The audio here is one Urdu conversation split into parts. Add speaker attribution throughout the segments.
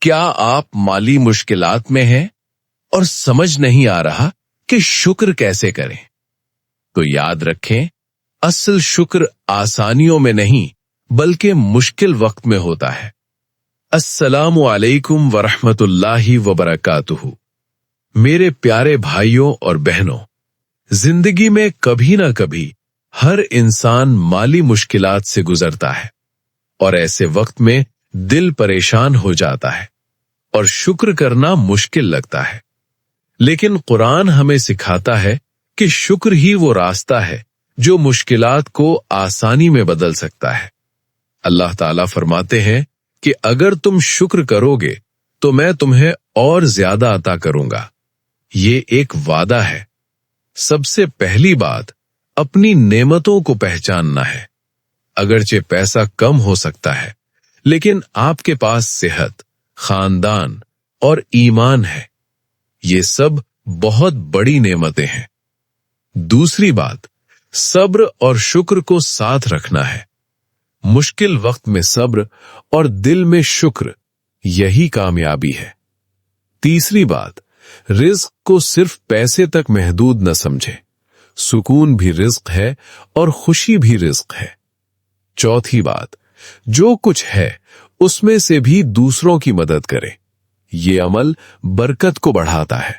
Speaker 1: کیا آپ مالی مشکلات میں ہیں اور سمجھ نہیں آ رہا کہ شکر کیسے کریں؟ تو یاد رکھیں، اصل شکر آسانیوں میں نہیں بلکہ مشکل وقت میں ہوتا ہے۔ السلام علیکم ورحمۃ اللہ وبرکاتہ۔ میرے پیارے بھائیوں اور بہنوں، زندگی میں کبھی نہ کبھی ہر انسان مالی مشکلات سے گزرتا ہے، اور ایسے وقت میں دل پریشان ہو جاتا ہے اور شکر کرنا مشکل لگتا ہے۔ لیکن قرآن ہمیں سکھاتا ہے کہ شکر ہی وہ راستہ ہے جو مشکلات کو آسانی میں بدل سکتا ہے۔ اللہ تعالیٰ فرماتے ہیں کہ اگر تم شکر کرو گے تو میں تمہیں اور زیادہ عطا کروں گا۔ یہ ایک وعدہ ہے۔ سب سے پہلی بات اپنی نعمتوں کو پہچاننا ہے۔ اگرچہ پیسہ کم ہو سکتا ہے، لیکن آپ کے پاس صحت، خاندان اور ایمان ہے۔ یہ سب بہت بڑی نعمتیں ہیں۔ دوسری بات، صبر اور شکر کو ساتھ رکھنا ہے۔ مشکل وقت میں صبر اور دل میں شکر، یہی کامیابی ہے۔ تیسری بات، رزق کو صرف پیسے تک محدود نہ سمجھے۔ سکون بھی رزق ہے اور خوشی بھی رزق ہے۔ چوتھی بات، جو کچھ ہے اس میں سے بھی دوسروں کی مدد کرے۔ یہ عمل برکت کو بڑھاتا ہے۔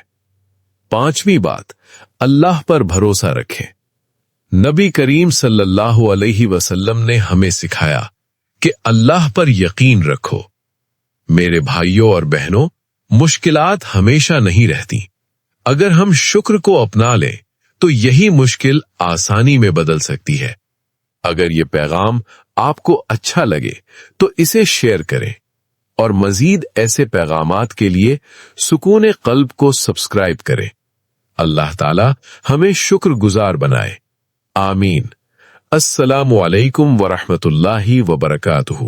Speaker 1: پانچویں بات، اللہ پر بھروسہ رکھیں۔ نبی کریم صلی اللہ علیہ وسلم نے ہمیں سکھایا کہ اللہ پر یقین رکھو۔ میرے بھائیوں اور بہنوں، مشکلات ہمیشہ نہیں رہتی۔ اگر ہم شکر کو اپنا لیں تو یہی مشکل آسانی میں بدل سکتی ہے۔ اگر یہ پیغام آپ کو اچھا لگے تو اسے شیئر کریں، اور مزید ایسے پیغامات کے لیے سکون قلب کو سبسکرائب کریں۔ اللہ تعالی ہمیں شکر گزار بنائے۔ آمین۔ السلام علیکم ورحمۃ اللہ وبرکاتہ۔